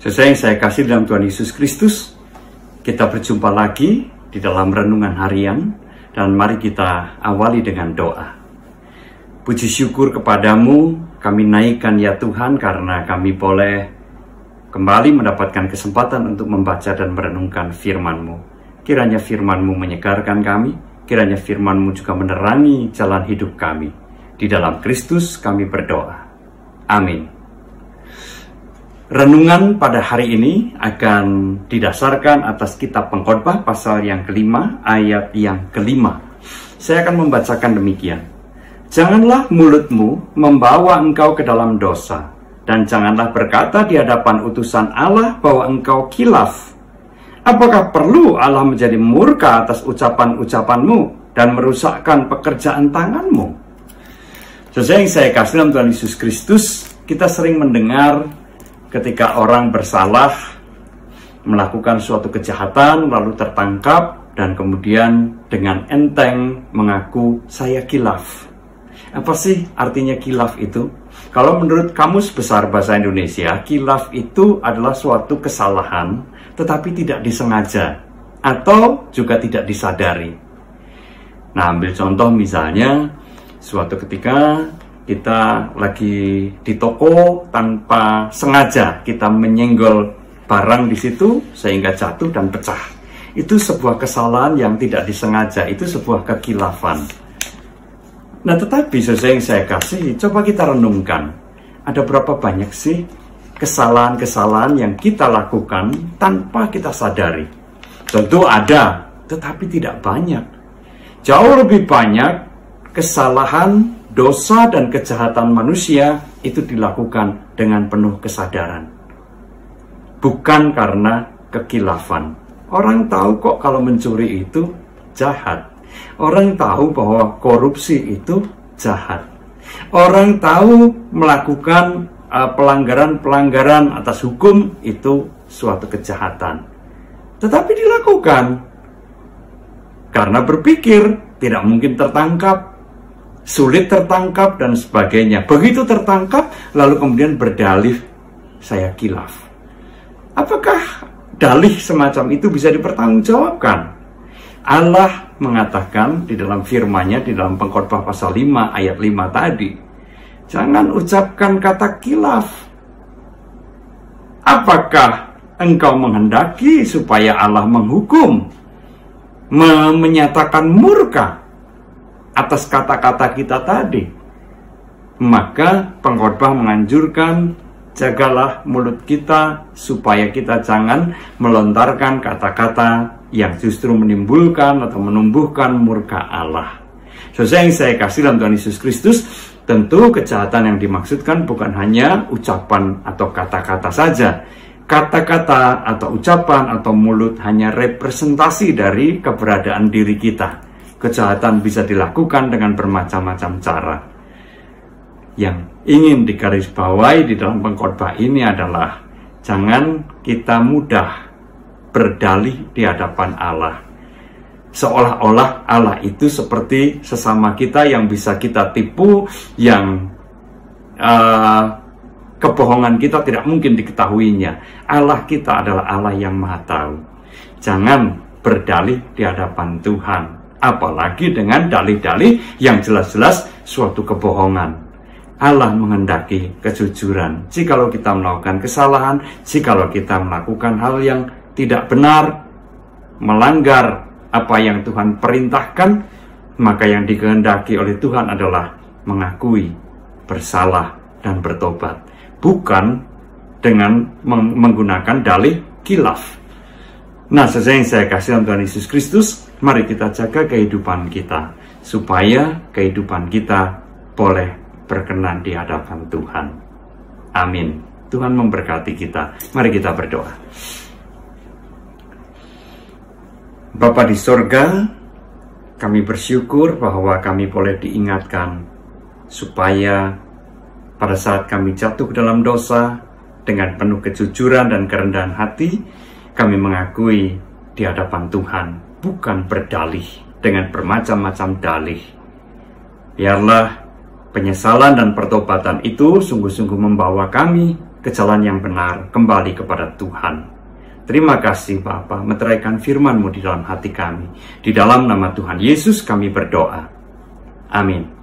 Sesuai yang saya kasih dalam Tuhan Yesus Kristus, kita berjumpa lagi di dalam renungan harian, dan mari kita awali dengan doa. Puji syukur kepadamu, kami naikkan ya Tuhan, karena kami boleh kembali mendapatkan kesempatan untuk membaca dan merenungkan firman-Mu. Kiranya firman-Mu menyegarkan kami, kiranya firman-Mu juga menerangi jalan hidup kami. Di dalam Kristus kami berdoa. Amin. Renungan pada hari ini akan didasarkan atas kitab Pengkhotbah pasal yang kelima, ayat yang kelima. Saya akan membacakan demikian. Janganlah mulutmu membawa engkau ke dalam dosa, dan janganlah berkata di hadapan utusan Allah bahwa engkau khilaf. Apakah perlu Allah menjadi murka atas ucapan-ucapanmu dan merusakkan pekerjaan tanganmu? Sesuai yang saya kasih dalam Tuhan Yesus Kristus, kita sering mendengar ketika orang bersalah, melakukan suatu kejahatan, lalu tertangkap, dan kemudian dengan enteng mengaku, saya khilaf. Apa sih artinya khilaf itu? Kalau menurut Kamus Besar Bahasa Indonesia, khilaf itu adalah suatu kesalahan, tetapi tidak disengaja, atau juga tidak disadari. Nah, ambil contoh misalnya, suatu ketika kita lagi di toko, tanpa sengaja kita menyenggol barang di situ sehingga jatuh dan pecah. Itu sebuah kesalahan yang tidak disengaja, itu sebuah kekhilafan. Nah, tetapi sesuai yang saya kasih, coba kita renungkan. Ada berapa banyak sih kesalahan-kesalahan yang kita lakukan tanpa kita sadari? Tentu ada, tetapi tidak banyak. Jauh lebih banyak kesalahan, dosa dan kejahatan manusia itu dilakukan dengan penuh kesadaran. Bukan karena kekhilafan. Orang tahu kok kalau mencuri itu jahat. Orang tahu bahwa korupsi itu jahat. Orang tahu melakukan pelanggaran-pelanggaran atas hukum itu suatu kejahatan. Tetapi dilakukan karena berpikir tidak mungkin tertangkap, sulit tertangkap, dan sebagainya. Begitu tertangkap, lalu kemudian berdalih, saya khilaf. Apakah dalih semacam itu bisa dipertanggungjawabkan? Allah mengatakan di dalam firman-Nya, di dalam Pengkhotbah pasal 5 ayat 5 tadi, jangan ucapkan kata khilaf. Apakah engkau menghendaki supaya Allah menghukum, menyatakan murka atas kata-kata kita tadi? Maka Pengkhotbah menganjurkan, jagalah mulut kita supaya kita jangan melontarkan kata-kata yang justru menimbulkan atau menumbuhkan murka Allah. Sesuai yang saya kasih dalam Tuhan Yesus Kristus, tentu kejahatan yang dimaksudkan bukan hanya ucapan atau kata-kata saja. Kata-kata atau ucapan atau mulut hanya representasi dari keberadaan diri kita. Kejahatan bisa dilakukan dengan bermacam-macam cara. Yang ingin digarisbawahi di dalam pengkhotbah ini adalah jangan kita mudah berdalih di hadapan Allah. Seolah-olah Allah itu seperti sesama kita yang bisa kita tipu, yang kebohongan kita tidak mungkin diketahuinya. Allah kita adalah Allah yang Maha Tahu. Jangan berdalih di hadapan Tuhan, apalagi dengan dalih-dalih yang jelas-jelas suatu kebohongan. Allah menghendaki kejujuran. Jikalau kita melakukan kesalahan, jikalau kita melakukan hal yang tidak benar, melanggar apa yang Tuhan perintahkan, maka yang dikehendaki oleh Tuhan adalah mengakui bersalah dan bertobat, bukan dengan menggunakan dalih khilaf. Nah, sesuai yang saya kasih dalam Tuhan Yesus Kristus, mari kita jaga kehidupan kita, supaya kehidupan kita boleh berkenan di hadapan Tuhan. Amin. Tuhan memberkati kita. Mari kita berdoa. Bapa di sorga, kami bersyukur bahwa kami boleh diingatkan supaya pada saat kami jatuh ke dalam dosa, dengan penuh kejujuran dan kerendahan hati, kami mengakui di hadapan Tuhan, bukan berdalih dengan bermacam-macam dalih. Biarlah penyesalan dan pertobatan itu sungguh-sungguh membawa kami ke jalan yang benar, kembali kepada Tuhan. Terima kasih Bapa, meteraikan firman-Mu di dalam hati kami. Di dalam nama Tuhan Yesus kami berdoa. Amin.